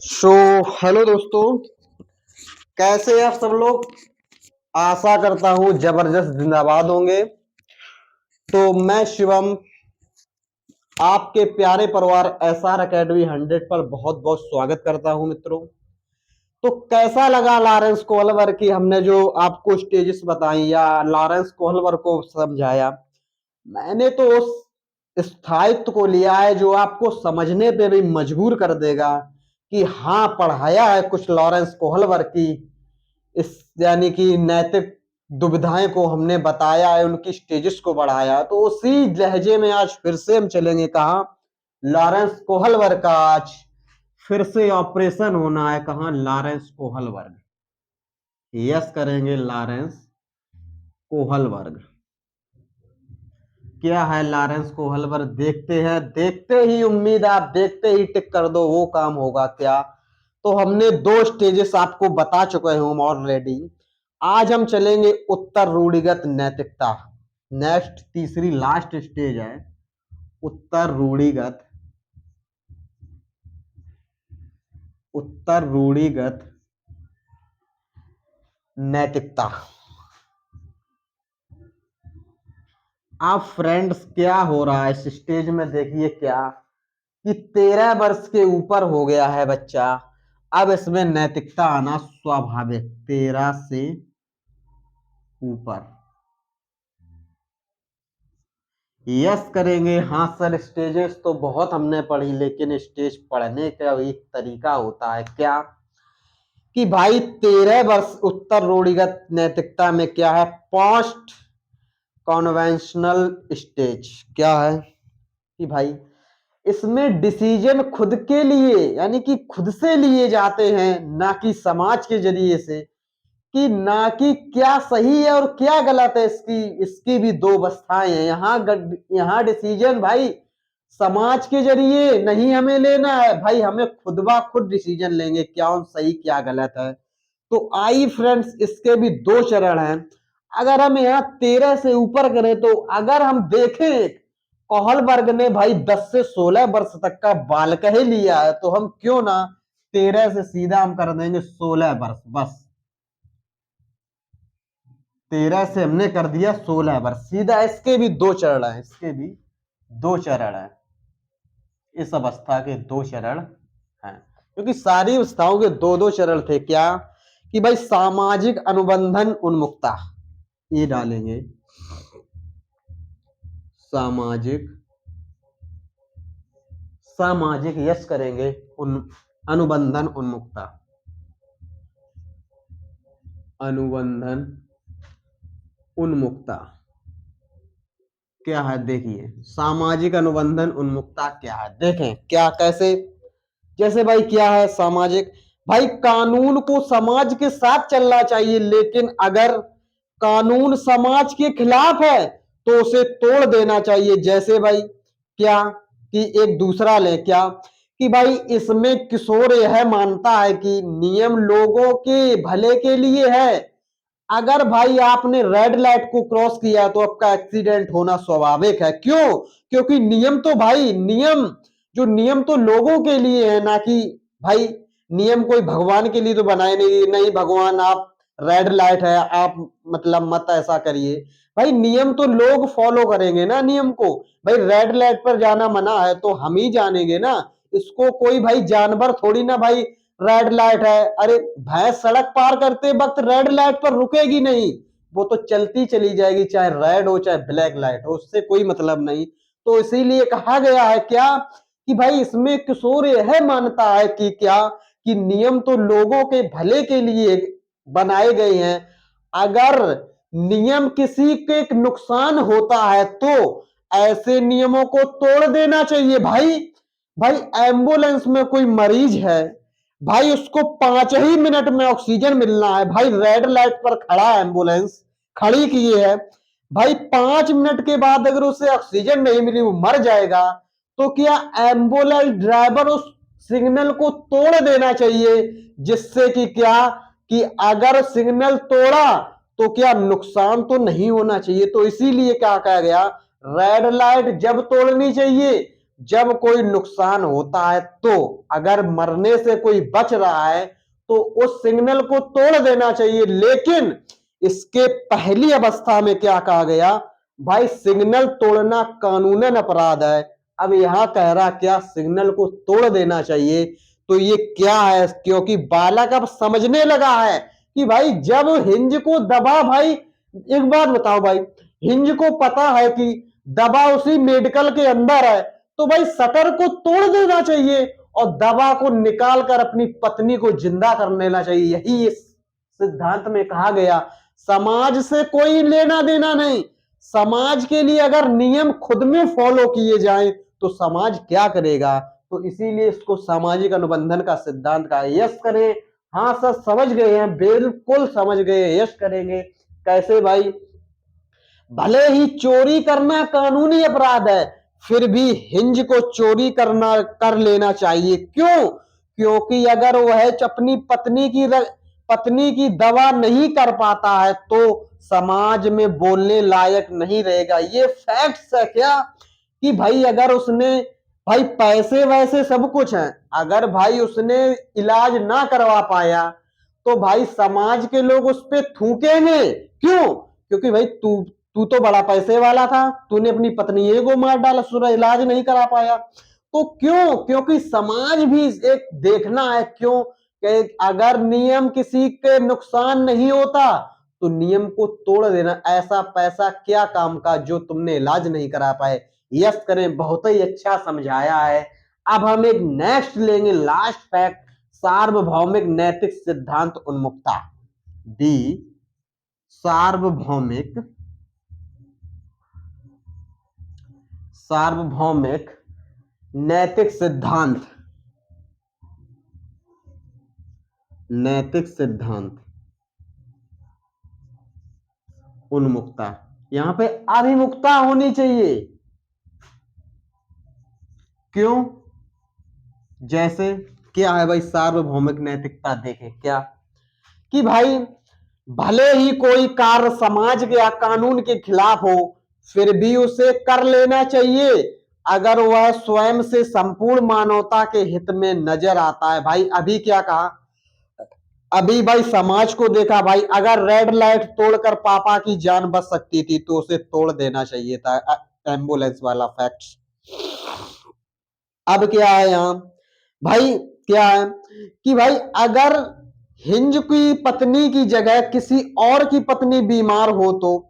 So hello दोस्तों, कैसे हैं आप सब लोग। आशा करता हूं जबरदस्त जिंदाबाद होंगे। तो मैं शिवम आपके प्यारे परिवार एसआर एकेडमी 100 पर बहुत बहुत स्वागत करता हूं मित्रों। तो कैसा लगा लॉरेंस कोहलवर की हमने जो आपको स्टेजेस बताई या लॉरेंस कोहलवर को समझाया। मैंने तो उस स्थायित्व को लिया है जो आपको समझने पे भी मजबूर कर देगा कि हाँ, पढ़ाया है कुछ लॉरेंस कोहलवर की इस यानी कि नैतिक दुविधाएं को हमने बताया है, उनकी स्टेजेस को बढ़ाया। तो उसी लहजे में आज फिर से हम चलेंगे। कहा लॉरेंस कोहलवर का आज फिर से ऑपरेशन होना है। कहा लॉरेंस कोहलवर्ग, यस करेंगे लॉरेंस कोहलवर्ग। क्या है लॉरेंस कोहलवर्ग, देखते हैं। देखते ही उम्मीद, आप देखते ही टिक कर दो, वो काम होगा क्या। तो हमने दो स्टेजेस आपको बता चुके हैं ऑलरेडी। आज हम चलेंगे उत्तर रूढ़िगत नैतिकता। नेक्स्ट तीसरी लास्ट स्टेज है उत्तर रूढ़िगत नैतिकता। आप फ्रेंड्स क्या हो रहा है इस स्टेज में, देखिए क्या कि 13 वर्ष के ऊपर हो गया है बच्चा। अब इसमें नैतिकता आना स्वाभाविक। 13 से ऊपर यस करेंगे। हाँ सर, स्टेजेस तो बहुत हमने पढ़ी, लेकिन स्टेज पढ़ने का एक तरीका होता है क्या कि भाई 13 वर्ष उत्तर रूढ़िगत नैतिकता में क्या है, पोस्ट कॉन्वेंशनल स्टेज क्या है कि भाई इसमें डिसीजन खुद के लिए यानी कि खुद से लिए जाते हैं, ना कि समाज के जरिए से, कि ना कि क्या सही है और क्या गलत है। इसकी इसकी भी दो अवस्थाएं हैं। यहाँ डिसीजन भाई समाज के जरिए नहीं हमें लेना है भाई, हमें खुद ब खुद डिसीजन लेंगे क्या सही क्या गलत है। तो आई फ्रेंड्स, इसके भी दो चरण हैं। अगर हम यहाँ 13 से ऊपर करें तो अगर हम देखें कोहलबर्ग ने भाई 10 से 16 वर्ष तक का बालक ही लिया है, तो हम क्यों ना 13 से सीधा हम कर देंगे 16 वर्ष बस। 13 से हमने कर दिया 16 वर्ष सीधा। इसके भी दो चरण है, इसके भी दो चरण है। इस अवस्था के दो चरण हैं, क्योंकि सारी अवस्थाओं के दो दो चरण थे। क्या कि भाई सामाजिक अनुबंधन उन्मुक्ता, ये डालेंगे सामाजिक सामाजिक यस करेंगे अनुबंधन उन्मुक्ता। अनुबंधन उन्मुक्ता क्या है, देखिए सामाजिक अनुबंधन उन्मुक्ता क्या है, देखें क्या कैसे। जैसे भाई क्या है सामाजिक, भाई कानून को समाज के साथ चलना चाहिए, लेकिन अगर कानून समाज के खिलाफ है तो उसे तोड़ देना चाहिए। जैसे भाई क्या कि एक दूसरा ले क्या कि भाई इसमें किशोर यह मानता है कि नियम लोगों के भले के लिए है। अगर भाई आपने रेड लाइट को क्रॉस किया तो आपका एक्सीडेंट होना स्वाभाविक है। क्यों? क्योंकि नियम तो भाई नियम तो लोगों के लिए है, ना कि भाई नियम कोई भगवान के लिए तो बनाए नहीं। नहीं भगवान, आप रेड लाइट है, आप मतलब मत ऐसा करिए। भाई नियम तो लोग फॉलो करेंगे ना नियम को। भाई रेड लाइट पर जाना मना है तो हम ही जानेंगे ना। इसको कोई भाई जानवर थोड़ी ना भाई, रेड लाइट है, अरे भैंस सड़क पार करते वक्त रेड लाइट पर रुकेगी नहीं, वो तो चलती चली जाएगी, चाहे रेड हो चाहे ब्लैक लाइट हो, उससे कोई मतलब नहीं। तो इसीलिए कहा गया है क्या कि भाई इसमें किशोर यह मानता है कि क्या कि नियम तो लोगों के भले के लिए बनाए गए हैं। अगर नियम किसी के नुकसान होता है तो ऐसे नियमों को तोड़ देना चाहिए। भाई भाई एम्बुलेंस में कोई मरीज है, भाई उसको 5 ही मिनट में ऑक्सीजन मिलना है। भाई रेड लाइट पर खड़ा है, एम्बुलेंस खड़ी की है, भाई 5 मिनट के बाद अगर उसे ऑक्सीजन नहीं मिली वो मर जाएगा। तो क्या एम्बुलेंस ड्राइवर उस सिग्नल को तोड़ देना चाहिए, जिससे कि क्या कि अगर सिग्नल तोड़ा तो क्या नुकसान तो नहीं होना चाहिए। तो इसीलिए क्या कहा गया, रेड लाइट जब तोड़नी चाहिए जब कोई नुकसान होता है तो अगर मरने से कोई बच रहा है तो उस सिग्नल को तोड़ देना चाहिए। लेकिन इसके पहली अवस्था में क्या कहा गया, भाई सिग्नल तोड़ना कानूनन अपराध है। अब यहां कह रहा क्या, सिग्नल को तोड़ देना चाहिए। तो ये क्या है, क्योंकि बालक अब समझने लगा है कि भाई जब हिंज को दबा, भाई एक बात बताओ भाई, हिंज को पता है कि दबा उसी मेडिकल के अंदर है, तो भाई शटर को तोड़ देना चाहिए और दवा को निकाल कर अपनी पत्नी को जिंदा कर लेना चाहिए। यही इस सिद्धांत में कहा गया। समाज से कोई लेना देना नहीं, समाज के लिए अगर नियम खुद में फॉलो किए जाएं तो समाज क्या करेगा। तो इसीलिए इसको सामाजिक अनुबंधन का सिद्धांत कहा। यस करें, हाँ सर समझ गए हैं, बिल्कुल समझ गए, यस करेंगे। कैसे भाई, भले ही चोरी करना कानूनी अपराध है फिर भी हिंज को चोरी करना कर लेना चाहिए। क्यों, क्योंकि अगर वह अपनी पत्नी की दवा नहीं कर पाता है तो समाज में बोलने लायक नहीं रहेगा। ये फैक्ट्स है क्या, कि भाई अगर उसने, भाई पैसे वैसे सब कुछ है, अगर भाई उसने इलाज ना करवा पाया तो भाई समाज के लोग उस पर थूकेंगे। क्यों, क्योंकि भाई तू तू तो बड़ा पैसे वाला था, तूने अपनी पत्नी को मार डाला, उसका इलाज नहीं करा पाया। तो क्यों, क्योंकि समाज भी एक देखना है। क्यों, कि अगर नियम किसी के नुकसान नहीं होता तो नियम को तोड़ देना, ऐसा पैसा क्या काम का जो तुमने इलाज नहीं करा पाए। यस करें, बहुत ही अच्छा समझाया है। अब हम एक नेक्स्ट लेंगे, लास्ट फैक्ट, सार्वभौमिक नैतिक सिद्धांत उन्मुक्ता। डी, सार्वभौमिक नैतिक सिद्धांत, नैतिक सिद्धांत उन्मुक्ता। यहां पे अभिमुक्ता होनी चाहिए। क्यों, जैसे क्या है भाई सार्वभौमिक नैतिकता, देखें क्या, कि भाई भले ही कोई कार्य समाज के या कानून के खिलाफ हो फिर भी उसे कर लेना चाहिए अगर वह स्वयं से संपूर्ण मानवता के हित में नजर आता है। भाई अभी क्या कहा, अभी भाई समाज को देखा, भाई अगर रेड लाइट तोड़कर पापा की जान बच सकती थी तो उसे तोड़ देना चाहिए था, एम्बुलेंस वाला फैक्ट। अब क्या है यहां, भाई क्या है, कि भाई अगर हिंज की पत्नी की जगह किसी और की पत्नी बीमार हो तो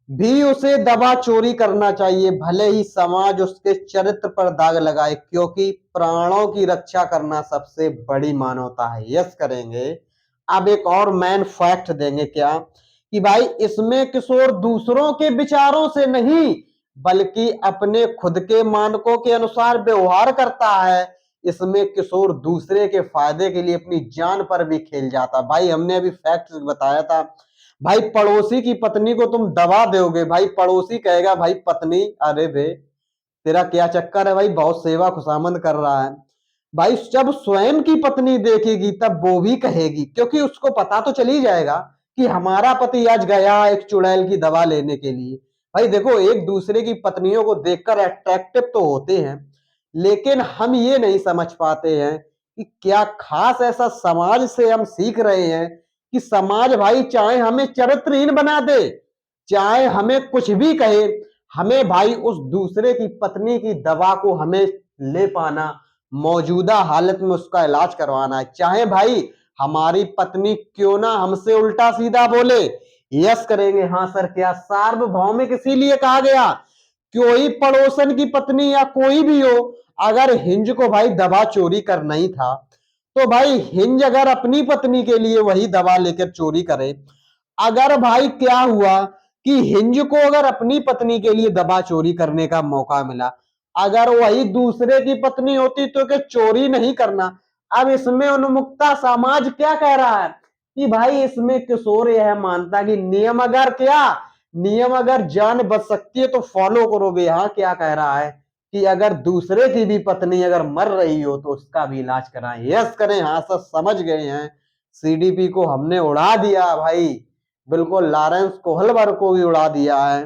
भी उसे दवा चोरी करना चाहिए, भले ही समाज उसके चरित्र पर दाग लगाए, क्योंकि प्राणों की रक्षा करना सबसे बड़ी मानवता है। यस करेंगे। अब एक और मैन फैक्ट देंगे क्या, कि भाई इसमें किशोर दूसरों के विचारों से नहीं बल्कि अपने खुद के मानकों के अनुसार व्यवहार करता है। इसमें किशोर दूसरे के फायदे के लिए अपनी जान पर भी खेल जाता। भाई हमने अभी फैक्ट बताया था, भाई पड़ोसी की पत्नी को तुम दबा दोगे, भाई पड़ोसी कहेगा भाई पत्नी, अरे बे तेरा क्या चक्कर है, भाई बहुत सेवा खुशामद कर रहा है। भाई जब स्वयं की पत्नी देखेगी तब वो भी कहेगी, क्योंकि उसको पता तो चल ही जाएगा कि हमारा पति आज गया एक चुड़ैल की दवा लेने के लिए। भाई देखो एक दूसरे की पत्नियों को देखकर अट्रैक्टिव तो होते हैं, लेकिन हम ये नहीं समझ पाते हैं कि क्या खास ऐसा समाज से हम सीख रहे हैं कि समाज भाई चाहे हमें चरित्रहीन बना दे, चाहे हमें कुछ भी कहे, हमें भाई उस दूसरे की पत्नी की दवा को हमें ले पाना, मौजूदा हालत में उसका इलाज करवाना है, चाहे भाई हमारी पत्नी क्यों ना हमसे उल्टा सीधा बोले। यस करेंगे, हाँ सर। क्या सार्वभौमिक इसीलिए कहा गया, कोई पड़ोसन की पत्नी या कोई भी हो, अगर हिंज को भाई दवा चोरी करना ही था तो भाई हिंज अगर अपनी पत्नी के लिए वही दवा लेकर चोरी करे, अगर भाई क्या हुआ कि हिंज को अगर अपनी पत्नी के लिए दवा चोरी करने का मौका मिला, अगर वही दूसरे की पत्नी होती तो क्या चोरी नहीं करना। अब इसमें उन्मुक्ता समाज क्या कह रहा है, कि भाई इसमें किशोर यह मानता कि नियम अगर क्या, नियम अगर जान बच सकती है तो फॉलो करोगे। यहाँ क्या कह रहा है कि अगर दूसरे की भी पत्नी अगर मर रही हो तो उसका भी इलाज कराएं। यस करें, हाँ सब समझ गए हैं। सीडीपी को हमने उड़ा दिया भाई, बिल्कुल लॉरेंस कोहलवर को भी उड़ा दिया है।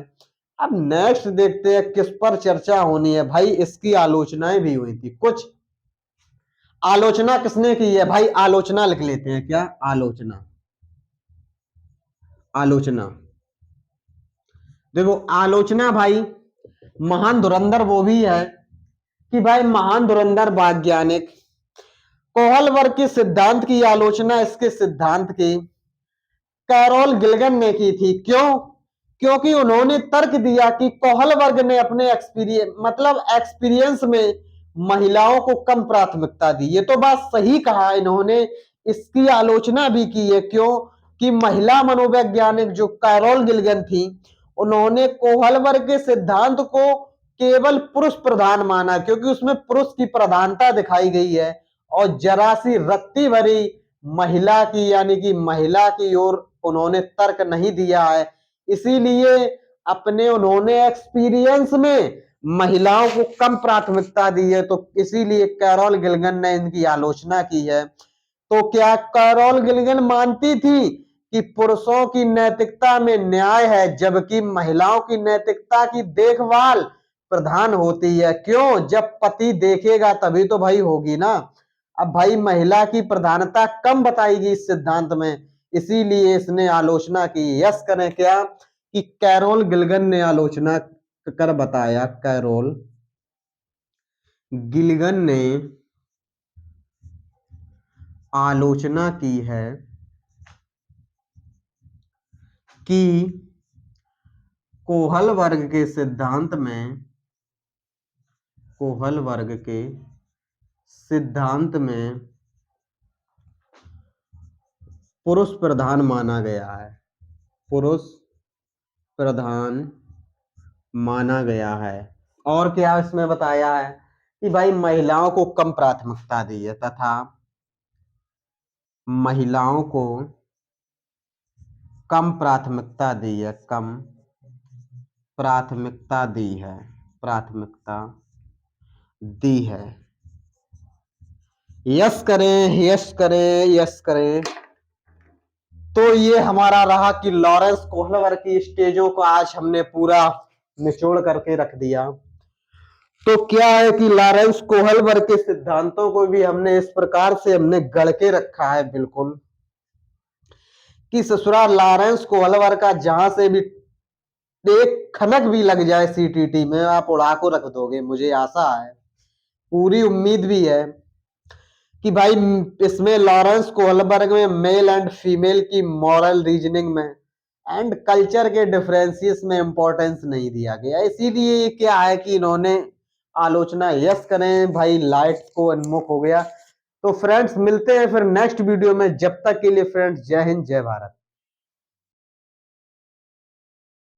अब नेक्स्ट देखते हैं किस पर चर्चा होनी है भाई। इसकी आलोचनाएं भी हुई थी कुछ। आलोचना किसने की है भाई? आलोचना लिख लेते हैं। क्या आलोचना? आलोचना देखो, आलोचना भाई महान धुरंधर वो भी है कि भाई महान धुरंधर वैज्ञानिक कोहलवर्ग के सिद्धांत की आलोचना, इसके सिद्धांत की कैरोल गिलगन ने की थी। क्यों? क्योंकि उन्होंने तर्क दिया कि कोहलवर्ग ने अपने एक्सपीरियंस में महिलाओं को कम प्राथमिकता दी। ये तो बात सही कहा इन्होंने, इसकी आलोचना भी की है। क्यों? कि महिला मनोवैज्ञानिक जो कैरोल गिलगन थी, उन्होंने कोहलवर्ग के सिद्धांत को केवल पुरुष प्रधान माना, क्योंकि उसमें पुरुष की प्रधानता दिखाई गई है और जरा सी रत्ती भरी महिला की, यानी कि महिला की ओर उन्होंने तर्क नहीं दिया है। इसीलिए अपने उन्होंने एक्सपीरियंस में महिलाओं को कम प्राथमिकता दी है, तो इसीलिए कैरोल गिलगन ने इनकी आलोचना की है। तो क्या कैरोल गिलगन मानती थी कि पुरुषों की नैतिकता में न्याय है, जबकि महिलाओं की नैतिकता की देखभाल प्रधान होती है? क्यों? जब पति देखेगा तभी तो भाई होगी ना। अब भाई महिला की प्रधानता कम बताएगी इस सिद्धांत में, इसीलिए इसने आलोचना की। यस करें क्या कि कैरोल गिलगन ने आलोचना कर बताया। कैरोल गिलगन ने आलोचना की है कि कोहलवर्ग के सिद्धांत में, कोहलवर्ग के सिद्धांत में पुरुष प्रधान माना गया है, पुरुष प्रधान माना गया है। और क्या इसमें बताया है कि भाई महिलाओं को कम प्राथमिकता दी है, तथा महिलाओं को कम प्राथमिकता दी है, कम प्राथमिकता दी है, प्राथमिकता दी है। यस करें, यस करें, यस करें। तो ये हमारा रहा कि लॉरेंस कोहलवर्ग की स्टेजों को आज हमने पूरा निचोड़ करके रख दिया। तो क्या है कि लॉरेंस कोहलवर्ग के सिद्धांतों को भी हमने इस प्रकार से हमने गढ़ के रखा है बिल्कुल, कि ससुरा लॉरेंस कोहलवर्ग का जहां से भी एक खनक भी लग जाए सीटीटी में, आप उड़ा को रख दोगे। मुझे आशा है, पूरी उम्मीद भी है कि भाई इसमें लॉरेंस कोहलबर्ग में मेल एंड फीमेल की मॉरल रीजनिंग में एंड कल्चर के डिफरेंसेस में इंपॉर्टेंस नहीं दिया गया। इसीलिए क्या है कि इन्होंने आलोचना यस करें भाई, लाइट को उन्मुख हो गया। तो फ्रेंड्स मिलते हैं फिर नेक्स्ट वीडियो में, जब तक के लिए फ्रेंड्स जय हिंद जय भारत।